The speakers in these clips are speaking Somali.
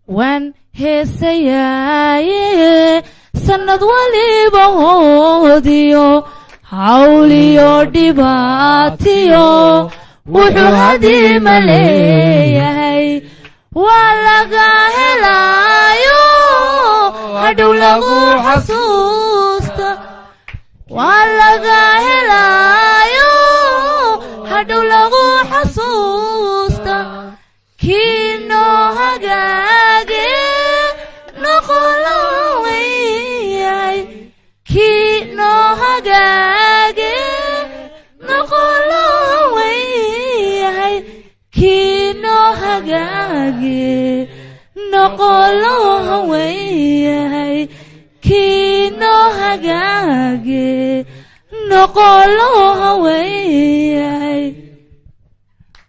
waan heesayaaye sanad waliba hoodiyo hawliyo dhibaatiyo wuxuu hadiima leeyahay waa laga helaayo hadhow lagu xasuusta waa laga helaayo hadhow lagu xasuusta kiinoo hagaage noqolo weyahay kiinoo hagaage noqolo weyahay kiinoo hagaage noqolo weyahay kiinoo hagaage noqolo weyahay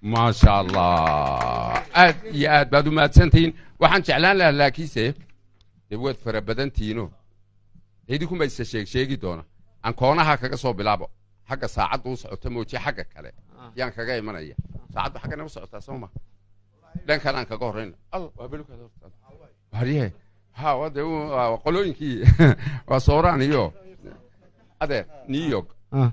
ما شاء الله يا بعد ما تسنتين وحن شعلان له لكيسه دبوت فربدنتينو هيديكم بس شيء دونا عن كونها كذا صوب بلعبه حق ساعات وسعت موتي حق كله يعني كذا يمنيه ساعات حق نوسعت سوما لان كان كقهرين الله قبلك هذا ها وده وقولون كي وصوران يو هذا نيويورك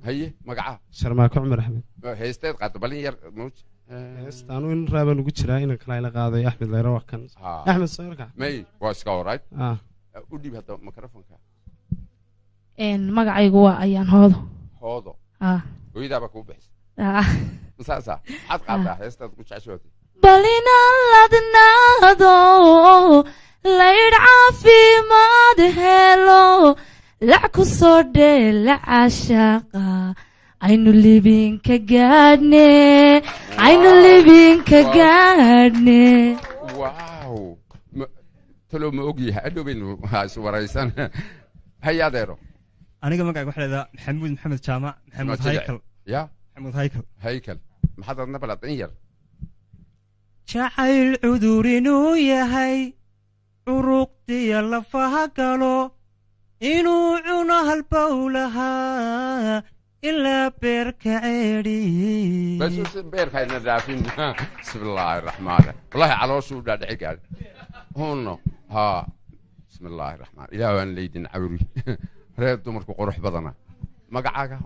هي مقعة شرماك عمر أحمد هيستيد قد بالين ير موت هيستانو إن رابن وجرا إن كلايلا قاضي أحمد لا يروح كان أحمد صيرك ماي واسكاو رايت ودي بهذا ميكروفون كا إن مقعيقو waa ayaan hoodo ويدا بكو بس مساسا حد قاطع هيستيد ku jacshooday balina ladnaado layr caafimaad helo lac ku soo dheela cashaqa aynu libinka gaadhne aynu libinka gaadhne waaw talo ma ogyahay adhowbaynu haas waraysan haya adeero aniga magacayga waxaa leedahay maxamuud maxamed jaamac maxamuud haykal ya maxamuud haykal maxaad adna baladin yar jacayl cudur inuu yahay curuqdiya lafaha galo inuu cuno halbowlahaa ilaa beerka ceedhi bas beerka ayna dhaafin bismillaahi raxmaani wallaahi calooshuu dhaadhici gaadhi hunno haa bismillaahi raxmaan ilaah waan leydin cawri reer dumarku qurux badana magacaaga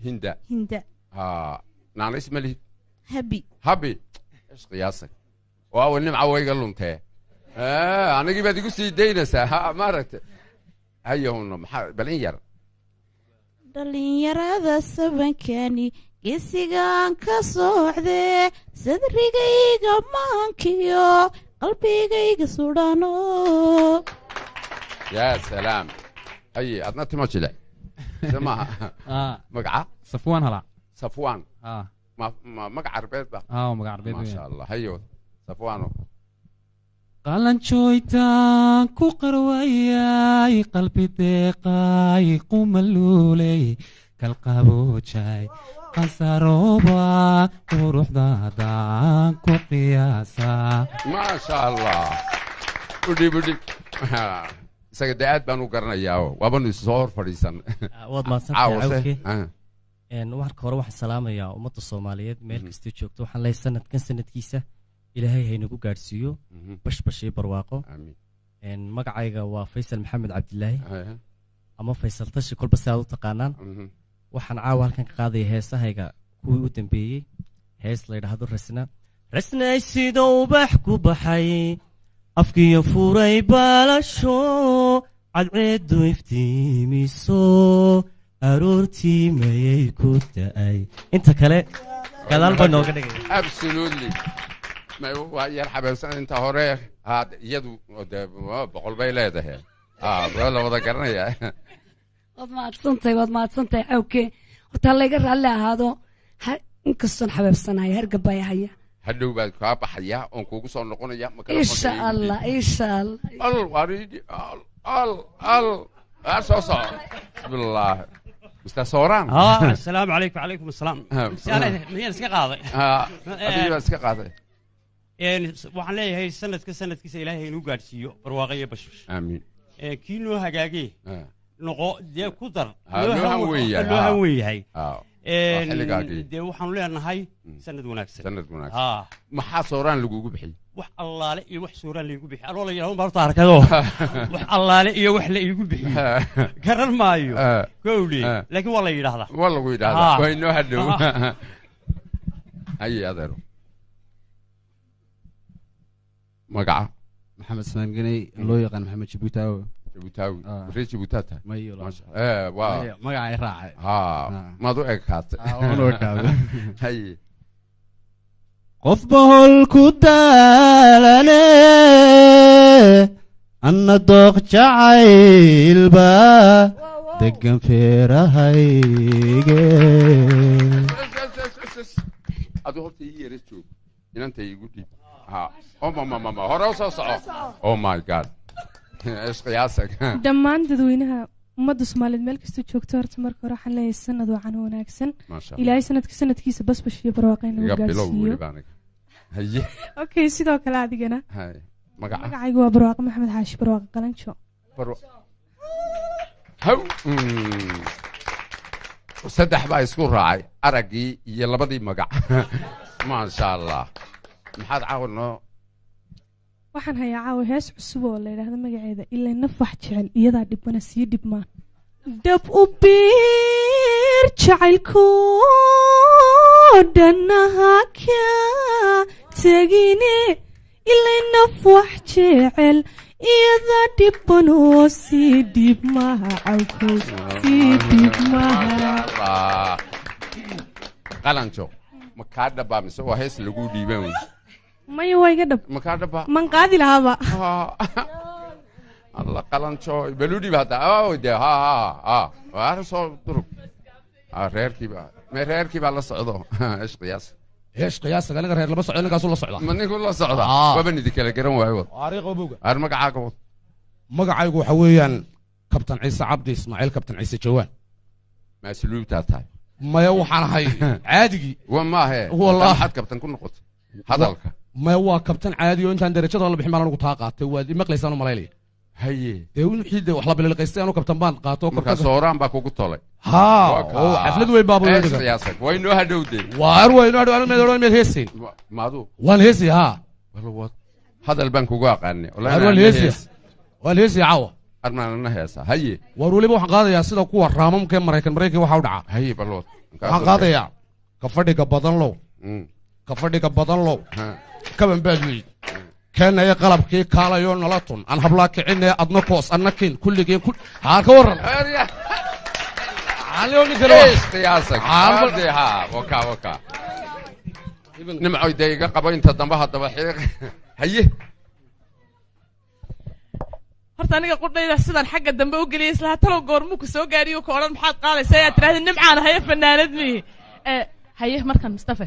hinda haa naanays ma lihid habi ish qiyaasay waaw nimca wayga luntee anigii baad igu sii daynaysaa maaragtay hayahunno maxaa balin yar dhalinyarada sabankani geesigaan ka socdee sadrigayga maankiyo qalbigayga sudhano yaa salaam haye adna timo jile samaha magaca safwaan hala safwaan magaca arbeed ba magaca arbeed maasha allah hayo safwaano qalanjooytaan ku qarwayay qalbi deeqay qumaluuley kalqaboojay qasarooba quruxdaadaan ku qiyaasaa maasha allah udhib isaga dee aad baan u garanayaa waabanu isoo hor fadhiisan waad mahadsantahay marka hore waxaan salaamayaa ummadda soomaaliyeed meel kastoo joogto waxaan leeyahay sanadkan sanadkiisa ilaahay haynagu gaadhsiiyo bashbashii barwaaqo magacayga waa faysal maxamed cabdilaahi ama faysal tashi kolba si aad u taqaanaan waxaan caawa halkan ka qaadaya heesahayga kuwii u dambeeyey hees la yidhaahdo rasnay sida ubax ku baxay afkiyo furay baalasho cadceedu iftiimiso aroortii mayay ku da'ay inta kale gadaal baa nooga dhigaya absolutely waa yar xabeebsan inta hore iyadu boqol bay leedahay waa la wada garanaya waad mahadsantahay cawke horta layga raalli ahaado inkastoon xabeebsanahay hargabaya haya hadhow baad kaa baxayaa oon kuugu soo noqonaya insha allah soo soco bismillaahi مستر سوران السلام عليكم وعليكم السلام مين اسك قاضي ادي اسك قاضي يعني waxaan leeyahay sanadkiisa ilaahay inuu gaarsiiyo barwaaqo bashbash aamin kiino hagaagi noqo dee ku dar loo han weeyahay dee waxaan leenahay sanad wanaagsan maxaa sooraan lagugu bixiyay wax allaale iyo wax suuraan laygu bixi anoo la yidhahdo baan arkado wax allaale iyo wax la iigu bixi garan maayo gowli laakiin waa la yidhaahdaa waa lagu yidhaahdaa waa inoo hadhow haye adeero magaca maxamed salaam ganay loo yaqaan maxamed jibutaawi reer jibuutaa tahay magaca ay raacay maad u ekaatay haye qofba hol ku daalane anna dooq jacaylba degan feerahayge adu horta ii yara joog inanta igu dhiib hore u soo soco oh my god dhammaan dadweynaha ummadda soomaaliyeed meel kasta joogto horta marka hore waxaan leeyahay sanad wacan wanaagsan ilaahay sanadkiisa basbash iyo barwaaqayna u gaarsiiyo okay sidoo kale adigana magacaygu waa barwaaqo maxamed xaashi barwaaqo qalanjo saddex baa isku raacay araggii iyo labadii magac maasha allah maxaad caawinoo waxaan hayaa caawa hees cusub oo la yidhaahdo magaceeda ilaa naf wax jecel iyadaa dhibana sii dhibmaan dhab u biir jacaylku dhannaha ka tegine ilaa naf wax jecel iyadaa dhibanoo sii dhibmaha cawko sii dhibmaha qalanjo ma kaa dhabaa mise waa hees lagu dhiibaan wey maya waa iga dhab ma kaa dhaba man qaadi lahaaba alla qalanjo baludhiib hadda de waa soo durug reerkii baa la socdo eesh qiyaas ايش قياسك انا غير لما صعد نقاس ولا صعد من يقول لا صعد وبني ديك لا قرن واي طريق ابوك ارمقعاك مقعايق waxa weeyaan kabtan ciise cabdi ismaaciil kabtan ciise jawaan ma suluubta tahay maya waxaan ahay caadigi wama he wallahi had kabtan ku noqotay hadalka maya waa kabtan caadi oo intaan darajada la bixin maalan ugu taa qaatay waa maqlaysaan maleelay haye de wixii wax la bilaqaystay anu kabtan baan qaato marka sooraan baa kugu tolay oo xaflad weyn baa buu leeyahay qiyaasك way noo hadhowday waar way noo hadhow meedo meed heesay maadu waan heesay wad hadal baan kugu aqaanay wallahi waan heesay caawa armaana heesa haye war waliba waxaan qaadayaa sida kuwa raamamka Mareykan waxa u dhaca haye ballood waxaan qaadayaa ka fadhiga badan low kaban baadweey كان يقلب كي كالا يون لاتون أن هبلاك عنا أدنى كوس أنا كين كل جي كل هاكورن عليهم كلام قياسك عادي وكا نمعوا دقيقة قبل أنت ضمها الضبحيق هيه horta aniga qudhayda sidan xagga dambe u galiyay isla talo goormu ku soo gaariyo ko oran maxaad qaadaysaa aad tiraahdo nimcaan haye fanaanad mi haye markan Mustafa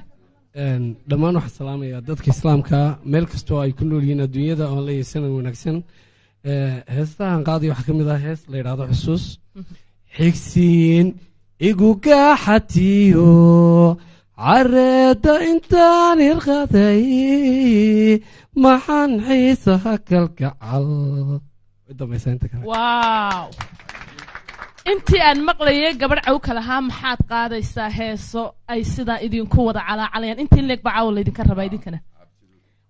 dhammaan waxaan salaamayaa dadka islaamka meel kastoo ay ku nool yihiin adduunyada oo la yeesan wanaagsan heestahan qaadi waxa kamid ah hees la yiraahdo xusuus xigsiin igu gaaxatiyo careeda intaan irqaday maxaan xiisaha kalgacal waaw intii aan maqlayay gabadh cawka lahaa maxaad qaadaysaa heeso ay sidaa idinku wada calaacalayaan intii leeg baa caawa laydinka rabaa idinkana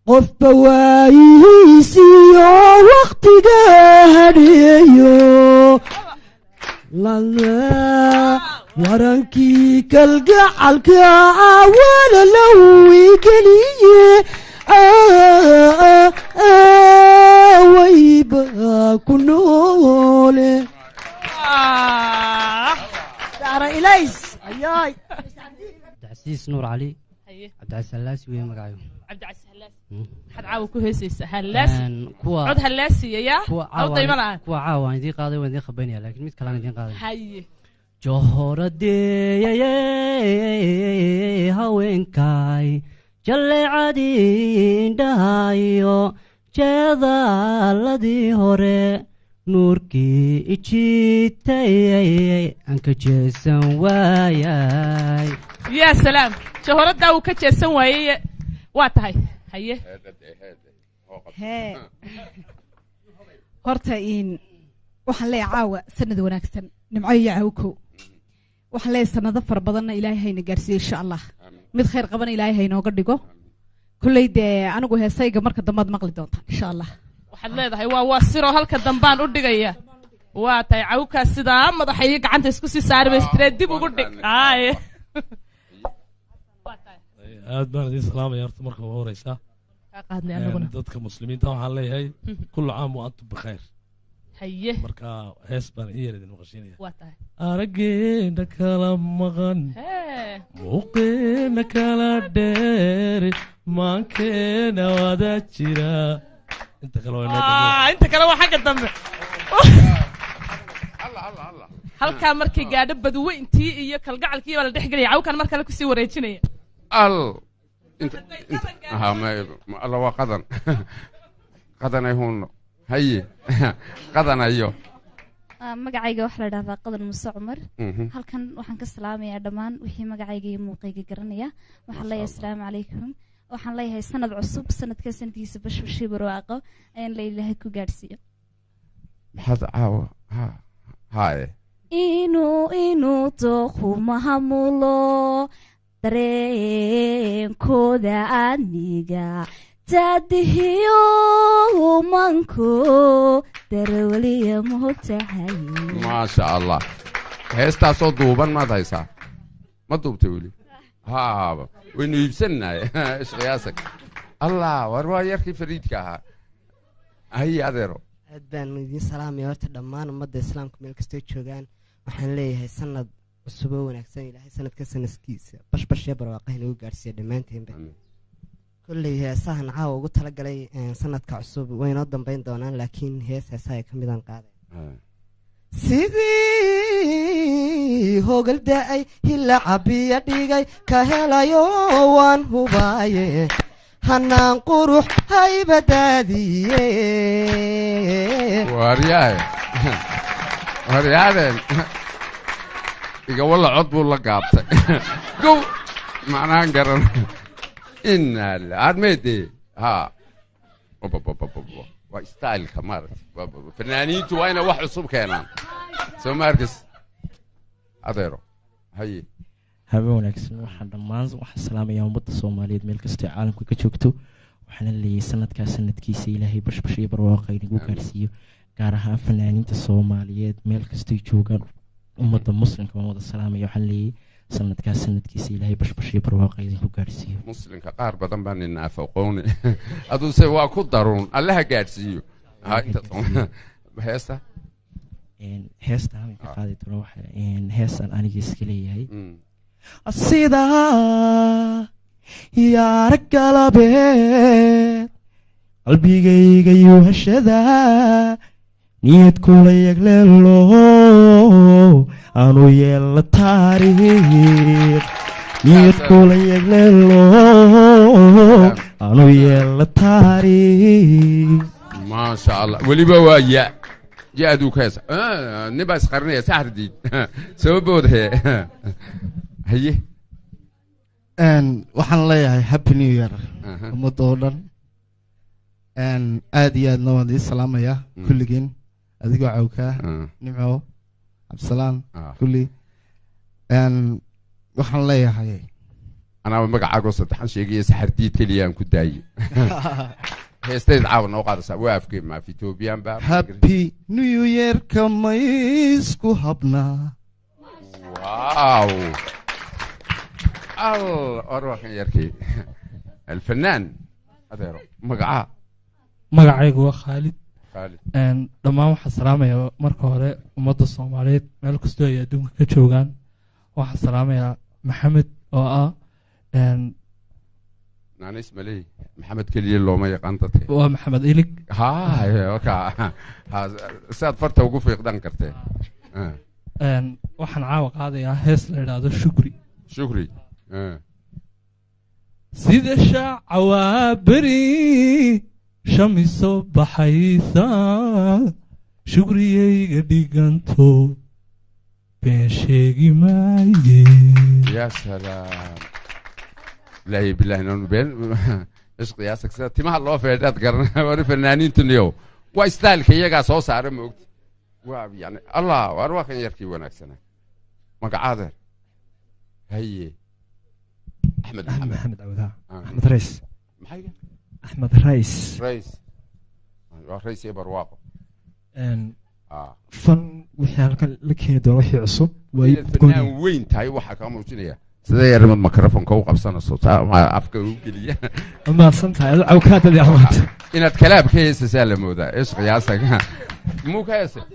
qofba waayihiisiyo waqtiga hadheeyo warankii kalgacalka awala lowi geliye wayba ku noole سارة إليس أياي عبد العزيز نور علي عبد العزيز هلاسي وين مقعيو عبد العزيز هلاسي حد عاو كوهيسيس هلاسي عود هلاسي يا أو طيب الآن كوا عاو دي قاضي وين دي خبيني لكن ميت كلام دي قاضي هاي جوهر دي هوين كاي جل عادي دايو جذا الذي هوري nuurkii ijitay aan ka jeesan waayay ya salaam shahoradda uu ka jeesan waayay waa tahay haye horta in waxaan leeyahay caawa sanad wanaagsan nimco iyo cawko waxaan leeyahay sanado far badanna ilaahay hayna gaarsiiyo insha Allah mid khayr qaban ilaahay haynooga dhigo kulley dee anigu heesayga marka dambaad maqli doontaan insha allah waxaad leedahay waa siro halka dambaan u dhigaya waa tahay cawkaa sidaa madaxa iyo gacanta isku sii saari baystire dib ugu dhig aad baan idin salaamaya horta marka ugu horeysa dadka muslimiinta waxaan leeyahay kullu caam wa antum bikhayr haye marka hees baan iyar idin maqashiinaya waa tahay arageena kala maqan muuqeena kala dheer maankeena wada jira inta kale waa xagga dambe halkaa markay gaadho badweyntii iyo kalgacalkii baa la dhex gelaya cawkan mar kale kusii wareejinaya alla waa qadanay huno haye qadanayo magacayga waxaa la dhahdaa qadan muuse cumar halkan waxaan ka salaamayaa dhammaan wixii magacayga iyo muuqayga garanaya waxaan leeyahay asalaamu calaykum waxaan leeyahay sanad cusub sanadka sanadkiisa bashbashii barwaaqo ayaan leeyahay ku gaadhsiiyo maxaad caawa haye inuu dooqu mahamulo dareenkooda aniga taadihiyo manko darawaliya moogtahay maasha allah heestaasoo duuban maad haysaa ma duubtay weli haaba waynu iibsannahay ishqiyaasag allah war waa yarkii fariidka ahaa haye adeero aad baan idiin salaamaya horta dhammaan ummadda islaamka meel kastoo joogaan waxaan leeyahay sanad cusuboo wanaagsan ilaahay sanadka sanadkiisa bashbashee barwaaqaha inagu gaadhsiiya dhammaanteenba kolley heesahan caawa ugu talagalay sanadka cusub waynoo dambayn doonaan laakiin heesaha ka midaan qaaday sidii hogal da-ay hila cabiya dhigay ka helayo waan hubaaye hanaan qurux haybadaadiye waryaadeen iga walla cod buu la gaabtay gow macnaan garan admeede ha waa styleka maaragtay fanaaniintu waa inay wax cusub keenaan soo maarkas adeero haye habe wanaagsan waxaan dhammaan waxaan salaamayaa ummadda soomaaliyeed meel kastoo caalamka ka joogto waxaana leeyahay sanadkaa sanadkiisa ilaahay bashbash iyo barwaaqa inagu gaarsiiyo gaar ahaan fanaaniinta soomaaliyeed meel kastoo joogaan ummadda muslimka waan wada salaamaya waxaan leeyahay sanadkaa sanadkiisa ilaahay bashbash iyo barwaaqa idinku gaarsiiyo muslimka qaar badan baa nina afaqooni aduse waa ku daruun allaha gaadhsiiyo heesta heesta haban ka qaadi doono heestaan aniga iska leeyahay sidaa yaara galabeed qalbigayga yuhashada niyad kula yagleelo aanu yeella taariikh niyad kula yagleelo aanu yeella taariikh maasha allah weliba waa ya-duu ka heesa nin baa isqarinaya saxardiid sababood hee haye waxaan leeyahay happy new year ummadda oo dhan aad iyo aadna waan idin salaamayaa kulligiin adigoo cawkaa nimco cabdisalaan kulli waxaan leeyahay anaaba magacaagoo saddexan sheegaya saxardiid keliya aan ku daayo heestayd caawa noo qaadaysaa waa afkee maaf ethoobiyan baa happy new yearka maysku habnaa واو أروح يركي الفنان هذا مقعة magacaygu waa khaalid dhammaan waxaan salaamayaa marka hore ummadda soomaaliyeed meel kastoo ay adduunka ka joogaan waxaan salaamayaa maxamed oo ah naan ismaley maxamed keliya looma yaqaan dadka waa maxamed ilig saad farta ugu fiiqdan kartee waxaan caawa qaadayaa hees la idhaahdo shukri shukri sida shaaca waa beri shamiso baxaysa shukriyayga dhiganto been sheegi maaye ya salaam ilaahi bilaahi noonu been ishqiyaasag sida timaha loo feedhaad garana wari fanaaniintuniyow waa istaalka iyagaa soo saara moogta waa yani allah waar waa kan yarkii wanaagsana magacaadeer haye axmed maxamed cawdaa axmed reis maxay axmed rays rays iyo barwaaqo fan wixii halkan la keeni doona wixii cusub fanaan weyn tahay waxaa kaa muujinaya sidee yarimad microfonka u qabsanayso afka u geliya mahadsan tahay adu cawkaadadi amaanta inaad kalaab ka heesasaa la moodaa ish qiyaasaga muu ka heesay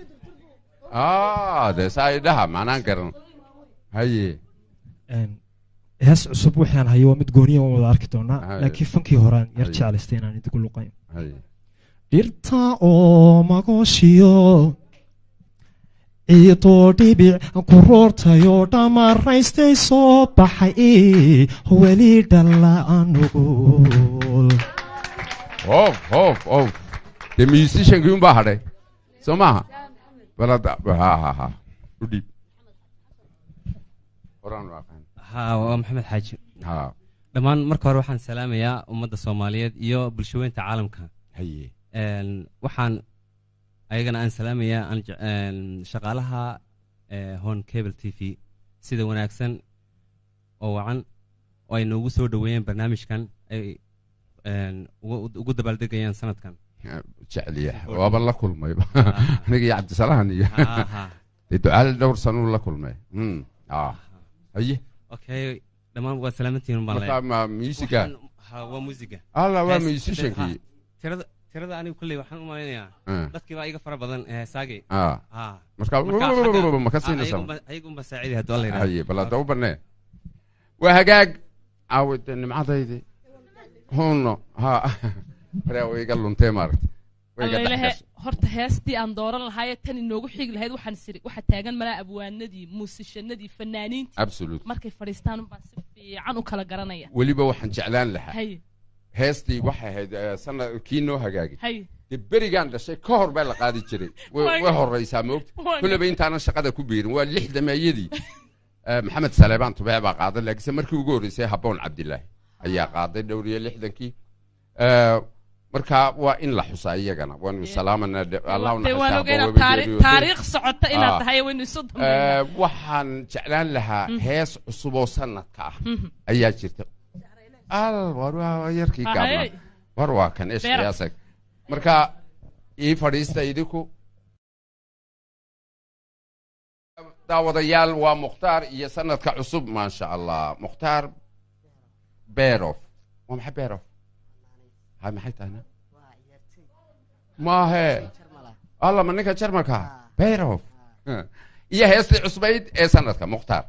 dee saa idhaha macnaan garan haye hees cusub waxaan hayo waa mid gooniya waan wada arki doonaa laakiin fankii horaan yar jeclaystay inaan idigu luqayn dhirta oo magooshiyo ciidoo dhibic ku roortayoo dhamaraystay soo baxay weli dhalla anugul dee musiciankii unbaa hadhay soo maaha udhiib waa maxamed xaaji dhammaan marka hore waxaan salaamayaa ummadda soomaaliyeed iyo bulshaweynta caalamka waxaan ayagana aan salaamayaa shaqaalaha hon cable t v sida wanaagsan oo wacan oo ay noogu soo dhoweeyeen barnaamijkan ay ugu dabaaldegayaan sanadkan jecliya waaba la kulmayba aniga iyo cabdisalahan iyo ducaale dhowr sanuu la kulmay haye okay dhammaan waa salaamantihiin baan musiga waa musiga alla waa musiciankii tirada anigu kulley waxaan u malaynayaa dadkii baa iga fara badan heesaagay ma ka siinaysaa ayaga unba saaciday hadduu alla yidhahdo haye bal hadda u bannee waa hagaag caawide nimcadaydi huno way iga luntee maaragta horta heestii aan dooran lahaaye tan inoogu xigi lahayd waxaan siri waxa taagan malaa abwaanadii muusishanadii fanaaniintii markay fadhiistaan unbaa si fiican u kala garanaya weliba waxaan jeclaan lahaa heestii waxay ahayd sanadkii noo hagaagay dee berigaan dhashay ka hor baa la qaadi jiray way horraysaa moogta kulleba intaanan shaqada ku biirin waa 60meeyadii maxamed saleebaan tubee baa qaaday laakiinse markii ugu horreysay habboon cabdilaahi ayaa qaaday dhowr iyo 60kii marka waa in la xusaa iyagana waanu salaamanaa taariikh socota inaad tahay waynu isu dambeynaa waxaan jeclaan lahaa hees cusub oo sanadka ah ayaa jirta war waa yarkii gaabna war waa kan ish qiyaasag marka ii fadhiista idinku daawadayaal waa mukhtaar iyo sanadka cusub maasha allah mukhtaar beerof waa maxay beerof هاي ما حيت أنا ما هي الله من نك شرمك بيروف يا هستي عصبيد إيه سنتك مختار